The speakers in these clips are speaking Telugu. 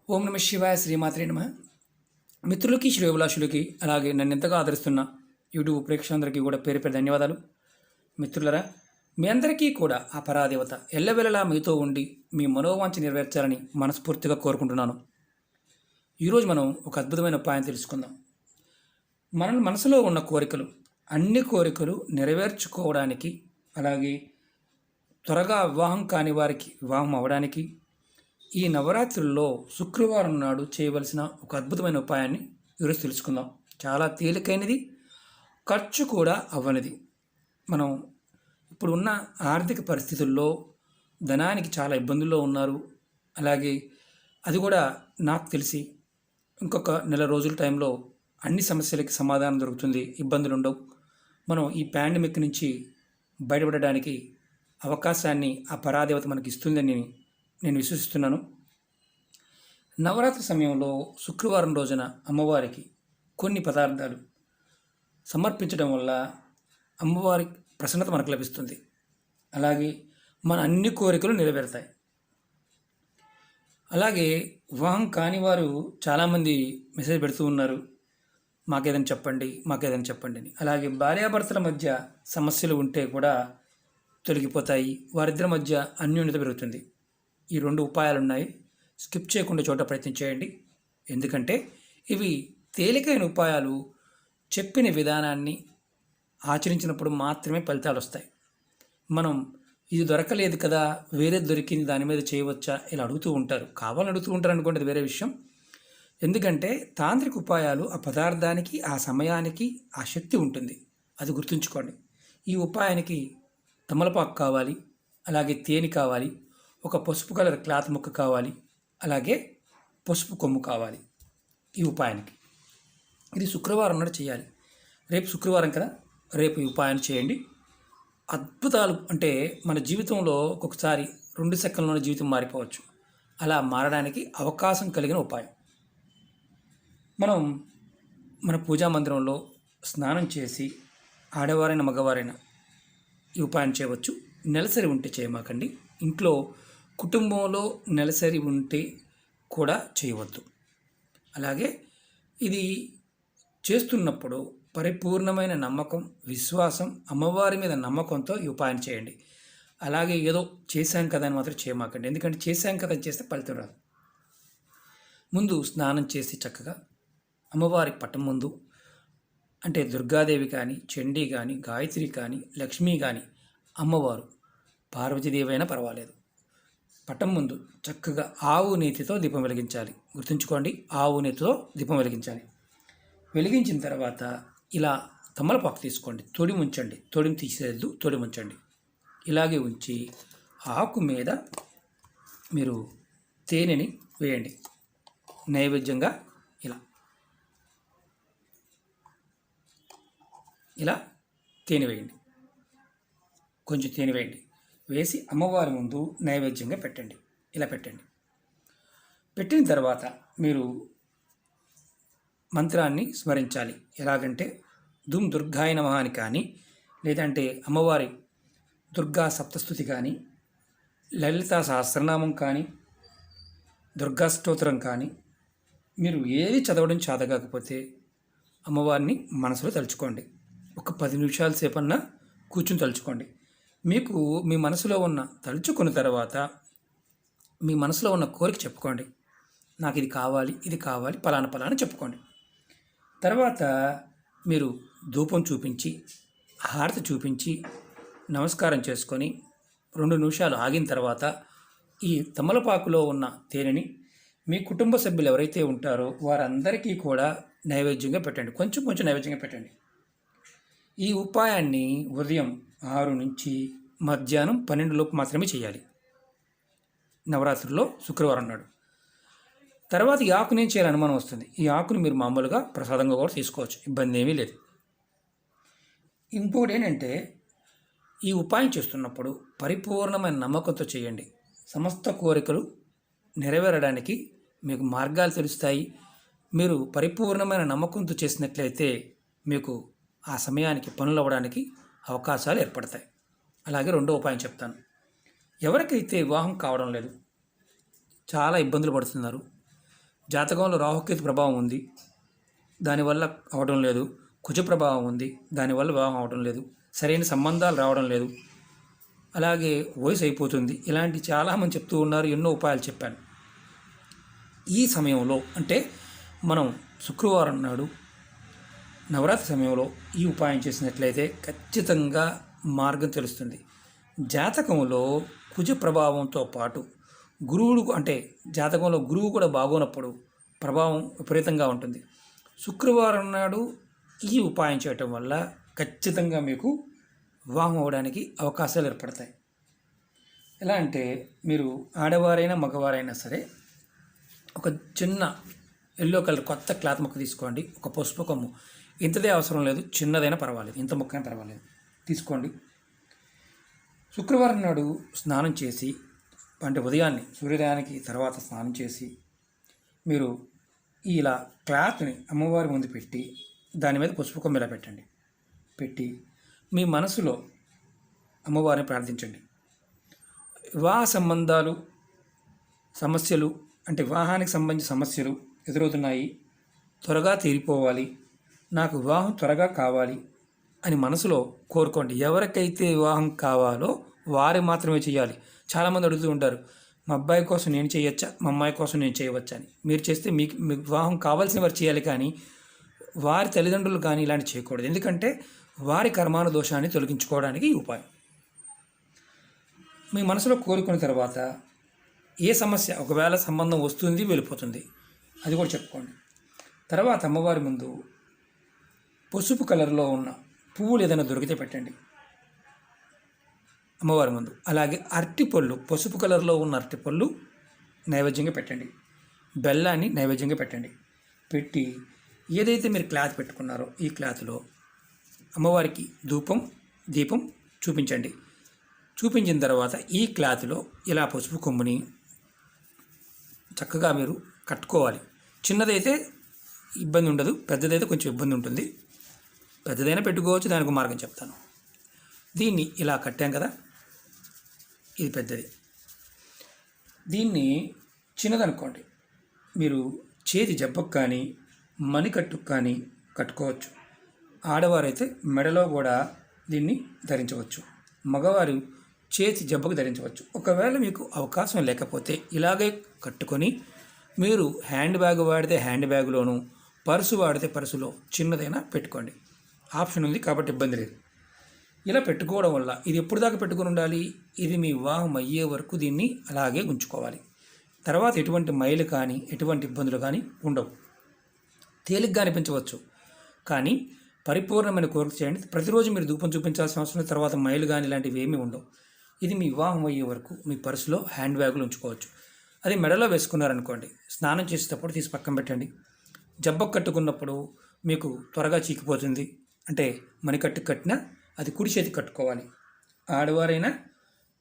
ఓం నమ శివాయ శ్రీమాత్రే నమ. మిత్రులకి శ్రేయోభిలాషులకి అలాగే నన్ను ఎంతగా ఆదరిస్తున్న యూట్యూబ్ ప్రేక్షకులందరికీ కూడా పేరు పేరు ధన్యవాదాలు. మిత్రులరా, మీ అందరికీ కూడా ఆ పరాదేవత ఎల్లవెల్లలా మీతో ఉండి మీ మనోవాంఛ నెరవేర్చాలని మనస్ఫూర్తిగా కోరుకుంటున్నాను. ఈరోజు మనం ఒక అద్భుతమైన ఉపాయం తెలుసుకుందాం. మన మనసులో ఉన్న కోరికలు, అన్ని కోరికలు నెరవేర్చుకోవడానికి, అలాగే త్వరగా వివాహం కాని వారికి వివాహం అవ్వడానికి ఈ నవరాత్రుల్లో శుక్రవారం నాడు చేయవలసిన ఒక అద్భుతమైన ఉపాయాన్ని ఈరోజు తెలుసుకుందాం. చాలా తేలికైనది, ఖర్చు కూడా అవ్వనిది. మనం ఇప్పుడు ఉన్న ఆర్థిక పరిస్థితుల్లో ధనానికి చాలా ఇబ్బందుల్లో ఉన్నారు. అలాగే అది కూడా నాకు తెలిసి ఇంకొక నెల రోజుల టైంలో అన్ని సమస్యలకి సమాధానం దొరుకుతుంది, ఇబ్బందులు ఉండవు. మనం ఈ పాండమిక్ నుంచి బయటపడడానికి అవకాశాన్ని ఆ పరాదేవత మనకి ఇస్తుందని నేను విశ్వసిస్తున్నాను. నవరాత్రి సమయంలో శుక్రవారం రోజున అమ్మవారికి కొన్ని పదార్థాలు సమర్పించడం వల్ల అమ్మవారి ప్రసన్నత మనకు లభిస్తుంది. అలాగే మన అన్ని కోరికలు నెరవేరుతాయి. అలాగే వివాహం కాని వారు చాలామంది మెసేజ్ పెడుతూ ఉన్నారు, మాకేదైనా చెప్పండి, మాకేదైనా చెప్పండి అని. అలాగే భార్యాభర్తల మధ్య సమస్యలు ఉంటే కూడా తొలగిపోతాయి, వారిద్దరి మధ్య అన్యోన్యత పెరుగుతుంది. ఈ రెండు ఉపాయాలు ఉన్నాయి. స్కిప్ చేయకుండా చోట ప్రయత్నం చేయండి. ఎందుకంటే ఇవి తేలికైన ఉపాయాలు. చెప్పిన విధానాన్ని ఆచరించినప్పుడు మాత్రమే ఫలితాలు వస్తాయి. మనం ఇది దొరకలేదు కదా, వేరే దొరికింది, దాని మీద చేయవచ్చా, ఇలా అడుగుతూ ఉంటారు. కావాలని అడుగుతూ ఉంటారు అనుకోండి, అది వేరే విషయం. ఎందుకంటే తాంత్రిక ఉపాయాలు ఆ పదార్థానికి, ఆ సమయానికి ఆ శక్తి ఉంటుంది, అది గుర్తుంచుకోండి. ఈ ఉపాయానికి తమలపాకు కావాలి, అలాగే తేనె కావాలి, ఒక పసుపు కలర్ క్లాత్ ముక్క కావాలి, అలాగే పసుపు కొమ్ము కావాలి. ఈ ఉపాయానికి ఇది శుక్రవారం నాడు చేయాలి. రేపు శుక్రవారం కదా, రేపు ఈ ఉపాయాన్ని చేయండి. అద్భుతాలు అంటే మన జీవితంలో ఒక్కొక్కసారి 2 సెకండ్లోనే జీవితం మారిపోవచ్చు. అలా మారడానికి అవకాశం కలిగిన ఉపాయం. మనం మన పూజా మందిరంలో స్నానం చేసి, ఆడవారైనా మగవారైనా ఈ ఉపాయం చేయవచ్చు. నెలసరి ఉంటే చేయమాకండి. ఇంట్లో కుటుంబంలో నెలసరి ఉంటే కూడా చేయవద్దు. అలాగే ఇది చేస్తున్నప్పుడు పరిపూర్ణమైన నమ్మకం, విశ్వాసం, అమ్మవారి మీద నమ్మకంతో ఈ ఉపాయం చేయండి. అలాగే ఏదో చేశాం కదా అని మాత్రం చేయమాకండి. ఎందుకంటే చేశాం కదా చేస్తే ఫలితం రాదు. ముందు స్నానం చేసి చక్కగా అమ్మవారి పటం ముందు, అంటే దుర్గాదేవి కానీ, చండీ కానీ, గాయత్రి కానీ, లక్ష్మీ కానీ, అమ్మవారు పార్వతీదేవి అయినా పర్వాలేదు, పటం ముందు చక్కగా ఆవు నేతితో దీపం వెలిగించాలి. గుర్తుంచుకోండి, ఆవు నేతితో దీపం వెలిగించాలి. వెలిగించిన తర్వాత ఇలా తమలపాకు తీసుకోండి, తొడి ఉంచండి, తొడిని తీసేయద్దు, తొడి ఉంచండి. ఇలాగే ఉంచి ఆకు మీద మీరు తేనెని వేయండి. నైవేద్యంగా ఇలా తేనె వేయండి. కొంచెం తేనె వేయండి. వేసి అమ్మవారి ముందు నైవేద్యంగా పెట్టండి. ఇలా పెట్టండి. పెట్టిన తర్వాత మీరు మంత్రాన్ని స్మరించాలి. ఎలాగంటే దుమ్ దుర్గాయ నమః అని కానీ, లేదంటే అమ్మవారి దుర్గా సప్తస్తుతి కానీ, లలితా సహస్రనామం కానీ, దుర్గా స్తోత్రం కానీ, మీరు ఏది చదవడం చేతకాకపోతే అమ్మవారిని మనసులో తలుచుకోండి. ఒక 10 నిమిషాల సేపన్నా కూర్చుని తలుచుకోండి. మీకు మీ మనసులో ఉన్న తలుచుకున్న తర్వాత మీ మనసులో ఉన్న కోరిక చెప్పుకోండి. నాకు ఇది కావాలి, ఇది కావాలి, పలానా పలానా చెప్పుకోండి. తర్వాత మీరు ధూపం చూపించి, హారతి చూపించి, నమస్కారం చేసుకొని 2 నిమిషాలు ఆగిన తర్వాత ఈ తమలపాకులో ఉన్న తేనెని మీ కుటుంబ సభ్యులు ఎవరైతే ఉంటారో వారందరికీ కూడా నైవేద్యంగా పెట్టండి. కొంచెం కొంచెం నైవేద్యంగా పెట్టండి. ఈ ఉపాయాన్ని ఉదయం 6 నుంచి మధ్యాహ్నం 12 లోపు మాత్రమే చేయాలి, నవరాత్రుల్లో శుక్రవారం నాడు. తర్వాత ఈ ఆకుని ఏం చేయాలని అనుమానం వస్తుంది. ఈ ఆకుని మీరు మామూలుగా ప్రసాదంగా కూడా తీసుకోవచ్చు, ఇబ్బంది ఏమీ లేదు. ఇంకోటి ఏంటంటే, ఈ ఉపాయం చేస్తున్నప్పుడు పరిపూర్ణమైన నమ్మకంతో చేయండి. సమస్త కోరికలు నెరవేరడానికి మీకు మార్గాలు తెలుస్తాయి. మీరు పరిపూర్ణమైన నమ్మకంతో చేసినట్లయితే మీకు ఆ సమయానికి పనులు అవ్వడానికి అవకాశాలు ఏర్పడతాయి. అలాగే రెండో ఉపాయం చెప్తాను. ఎవరికైతే వివాహం కావడం లేదు, చాలా ఇబ్బందులు పడుతున్నారు, జాతకంలో రాహుకేతు ప్రభావం ఉంది, దానివల్ల అవడం లేదు. కుజ ప్రభావం ఉంది, దానివల్ల వివాహం అవడం లేదు. సరైన సంబంధాలు రావడం లేదు. అలాగే వయసు అయిపోతుంది. ఇలాంటి చాలామంది చెప్తూ ఉన్నారు. ఎన్నో ఉపాయాలు చెప్పాను. ఈ సమయంలో అంటే మనం శుక్రవారం నాడు నవరాత్రి సమయంలో ఈ ఉపాయం చేసినట్లయితే ఖచ్చితంగా మార్గం తెలుస్తుంది. జాతకంలో కుజ ప్రభావంతో పాటు గురువుడు అంటే జాతకంలో గురువు కూడా బాగోనప్పుడు ప్రభావం విపరీతంగా ఉంటుంది. శుక్రవారం నాడు ఈ ఉపాయం చేయటం వల్ల ఖచ్చితంగా మీకు వివాహం అవ్వడానికి అవకాశాలు ఏర్పడతాయి. ఎలా అంటే మీరు ఆడవారైనా మగవారైనా సరే ఒక చిన్న ఎల్లో కలర్ కొత్త క్లాత్ ముక్క తీసుకోండి. ఒక పసుపు కొమ్ము, ఇంతదే అవసరం లేదు, చిన్నదైనా పర్వాలేదు, ఇంత ముక్కైనా పర్వాలేదు, తీసుకోండి. శుక్రవారం నాడు స్నానం చేసి అంటే ఉదయాన్నే సూర్యోదయానికి తర్వాత స్నానం చేసి మీరు ఇలా క్లాత్ని అమ్మవారి ముందు పెట్టి దాని మీద పసుపు కొమ్ము ఇలా పెట్టండి. పెట్టి మీ మనసులో అమ్మవారిని ప్రార్థించండి. వివాహ సంబంధాలు సమస్యలు అంటే వివాహానికి సంబంధించిన సమస్యలు ఎదురవుతున్నాయి, త్వరగా తీరిపోవాలి, నాకు వివాహం త్వరగా కావాలి అని మనసులో కోరుకోండి. ఎవరికైతే వివాహం కావాలో వారు మాత్రమే చేయాలి. చాలామంది అడుగుతూ ఉంటారు, మా అబ్బాయి కోసం నేను చేయొచ్చా, మా అమ్మాయి కోసం నేను చేయవచ్చా అని. మీరు చేస్తే మీకు వివాహం కావాల్సిన వారు చేయాలి, కానీ వారి తల్లిదండ్రులు కానీ ఇలాంటి చేయకూడదు. ఎందుకంటే వారి కర్మాను దోషాన్ని తొలగించుకోవడానికి ఈ ఉపాయం. మీ మనసులో కోరుకున్న తర్వాత ఏ సమస్య ఒకవేళ సంబంధం వస్తుంది వెళ్ళిపోతుంది, అది కూడా చెప్పుకోండి. తర్వాత అమ్మవారి ముందు పసుపు కలర్లో ఉన్న పువ్వులు ఏదైనా దొరికితే పెట్టండి అమ్మవారి ముందు. అలాగే అరటిపళ్ళు, పసుపు కలర్లో ఉన్న అరటిపళ్ళు నైవేద్యంగా పెట్టండి. బెల్లాన్ని నైవేద్యంగా పెట్టండి. పెట్టి ఏదైతే మీరు క్లాత్ పెట్టుకున్నారో ఈ క్లాత్లో అమ్మవారికి ధూపం దీపం చూపించండి. చూపించిన తర్వాత ఈ క్లాత్లో ఇలా పసుపు కొమ్ముని చక్కగా మీరు కట్టుకోవాలి. చిన్నదైతే ఇబ్బంది ఉండదు, పెద్దదైతే కొంచెం ఇబ్బంది ఉంటుంది. పెద్దదైనా పెట్టుకోవచ్చు, దానికి మార్గం చెప్తాను. దీన్ని ఇలా కట్టాం కదా, ఇది పెద్దది. దీన్ని చిన్నదనుకోండి, మీరు చేతి జబ్బకు కానీ మణికట్టుకు కానీ కట్టుకోవచ్చు. ఆడవారైతే మెడలో కూడా దీన్ని ధరించవచ్చు, మగవారు చేతి జబ్బకు ధరించవచ్చు. ఒకవేళ మీకు అవకాశం లేకపోతే ఇలాగే కట్టుకొని మీరు హ్యాండ్ బ్యాగ్ వాడితే హ్యాండ్ బ్యాగ్లోను, పర్సు వాడితే పర్సులో చిన్నదైనా పెట్టుకోండి. ఆప్షన్ ఉంది కాబట్టి ఇబ్బంది లేదు. ఇలా పెట్టుకోవడం వల్ల ఇది ఎప్పుడు దాకా పెట్టుకుని ఉండాలి, ఇది మీ వివాహం అయ్యే వరకు దీన్ని అలాగే ఉంచుకోవాలి. తర్వాత ఎటువంటి మైలు కానీ ఎటువంటి ఇబ్బందులు కానీ ఉండవు. తేలిగ్గా అనిపించవచ్చు, కానీ పరిపూర్ణమైన కోరిక చేయండి. ప్రతిరోజు మీరు ధూపం చూపించాల్సిన అవసరం, తర్వాత మైలు కానీ ఇలాంటివి ఏమీ ఉండవు. ఇది మీ వివాహం అయ్యే వరకు మీ పర్సులో హ్యాండ్ బ్యాగులు ఉంచుకోవచ్చు. అది మెడలో వేసుకున్నారనుకోండి, స్నానం చేసేటప్పుడు తీసి పక్కన పెట్టండి. జబ్బకు కట్టుకున్నప్పుడు మీకు త్వరగా చీకిపోతుంది, అంటే మణికట్టు కట్టినా అది కుడి చేతికి కట్టుకోవాలి. ఆడవారైనా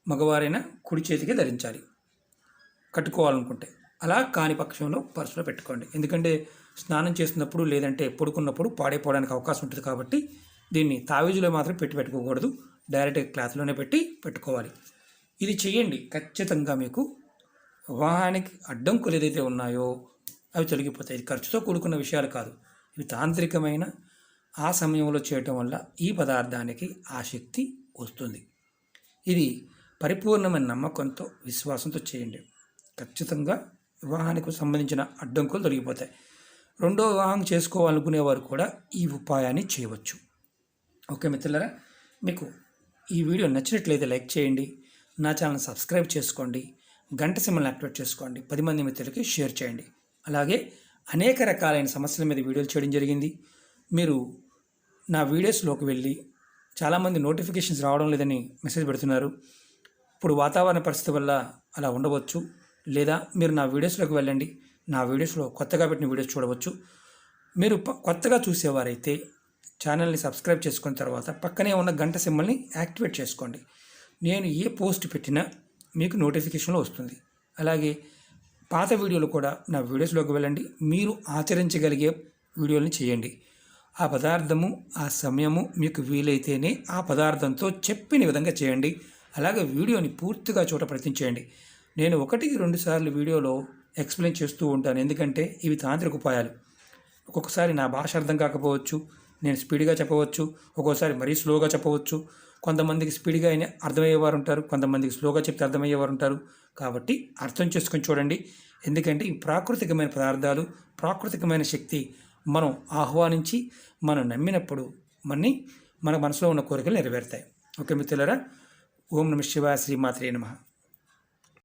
మగవారైనా కుడి చేతికే ధరించాలి కట్టుకోవాలనుకుంటే. అలా కాని పక్షంలో పర్సులో పెట్టుకోండి. ఎందుకంటే స్నానం చేస్తున్నప్పుడు లేదంటే పడుకున్నప్పుడు పాడైపోవడానికి అవకాశం ఉంటుంది కాబట్టి దీన్ని తావీజులో మాత్రం పెట్టుకోకూడదు, డైరెక్ట్గా క్లాత్లోనే పెట్టుకోవాలి. ఇది చేయండి, ఖచ్చితంగా మీకు వివాహానికి అడ్డంకులు ఏదైతే ఉన్నాయో అవి తొలగిపోతాయి. ఇది ఖర్చుతో కూడుకున్న విషయాలు కాదు, ఇవి తాంత్రికమైన ఆ సమయంలో చేయటం వల్ల ఈ పదార్థానికి ఆ శక్తి వస్తుంది. ఇది పరిపూర్ణమైన నమ్మకంతో విశ్వాసంతో చేయండి. ఖచ్చితంగా వివాహానికి సంబంధించిన అడ్డంకులు తొలగిపోతాయి. రెండో వివాహం చేసుకోవాలనుకునేవారు కూడా ఈ ఉపాయాన్ని చేయవచ్చు. ఓకే మిత్రులారా, మీకు ఈ వీడియో నచ్చినట్లయితే లైక్ చేయండి, నా ఛానల్ సబ్స్క్రైబ్ చేసుకోండి, గంట సింబల్ని యాక్టివేట్ చేసుకోండి, 10 మంది మిత్రులకి షేర్ చేయండి. అలాగే అనేక రకాలైన సమస్యల మీద వీడియోలు చేయడం జరిగింది. మీరు నా వీడియోస్లోకి వెళ్ళి చాలామంది నోటిఫికేషన్స్ రావడం లేదని మెసేజ్ పెడుతున్నారు. ఇప్పుడు వాతావరణ పరిస్థితి వల్ల అలా ఉండవచ్చు, లేదా మీరు నా వీడియోస్లోకి వెళ్ళండి, నా వీడియోస్లో కొత్తగా పెట్టిన వీడియోస్ చూడవచ్చు. మీరు కొత్తగా చూసేవారైతే ఛానల్ని సబ్స్క్రైబ్ చేసుకున్న తర్వాత పక్కనే ఉన్న గంట సింబల్ని యాక్టివేట్ చేసుకోండి. నేను ఏ పోస్ట్ పెట్టినా మీకు నోటిఫికేషన్లో వస్తుంది. అలాగే పాత వీడియోలు కూడా నా వీడియోస్లోకి వెళ్ళండి, మీరు ఆచరించగలిగే వీడియోలని చేయండి. ఆ పదార్థము ఆ సమయము మీకు వీలైతేనే ఆ పదార్థంతో చెప్పిన విధంగా చేయండి. అలాగే వీడియోని పూర్తిగా ప్రయత్నం చేయండి. నేను 1-2 సార్లు వీడియోలో ఎక్స్ప్లెయిన్ చేస్తూ ఉంటాను. ఎందుకంటే ఇవి తాంత్రిక ఉపాయాలు. ఒక్కొక్కసారి నా భాష అర్థం కాకపోవచ్చు, నేను స్పీడ్గా చెప్పవచ్చు, ఒక్కోసారి మరీ స్లోగా చెప్పవచ్చు. కొంతమందికి స్పీడ్గా అయినా అర్థమయ్యేవారు ఉంటారు, కొంతమందికి స్లోగా చెప్తే అర్థమయ్యేవారు ఉంటారు. కాబట్టి అర్థం చేసుకొని చూడండి. ఎందుకంటే ఇవి ప్రాకృతికమైన పదార్థాలు, ప్రాకృతికమైన శక్తి. మనం ఆహ్వానించి మనం నమ్మినప్పుడు మన మనసులో ఉన్న కోరికలు నెరవేరుతాయి. ఓకే మిత్రులారా, ఓం నమః శివాయ, శ్రీమాత్రే నమః.